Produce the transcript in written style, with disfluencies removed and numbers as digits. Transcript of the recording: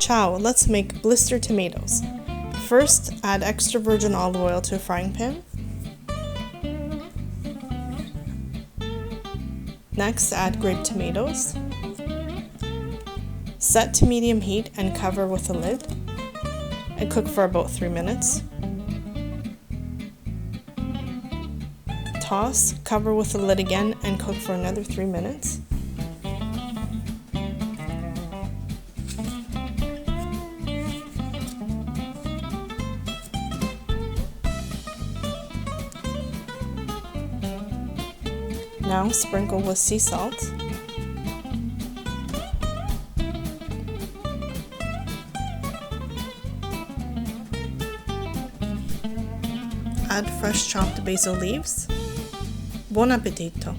Ciao, let's make blistered tomatoes. First, add extra virgin olive oil to a frying pan. Next, add grape tomatoes. Set to medium heat and cover with a lid and cook for about 3 minutes. Toss, cover with the lid again and cook for another 3 minutes. Now sprinkle with sea salt. Add fresh chopped basil leaves. Buon appetito!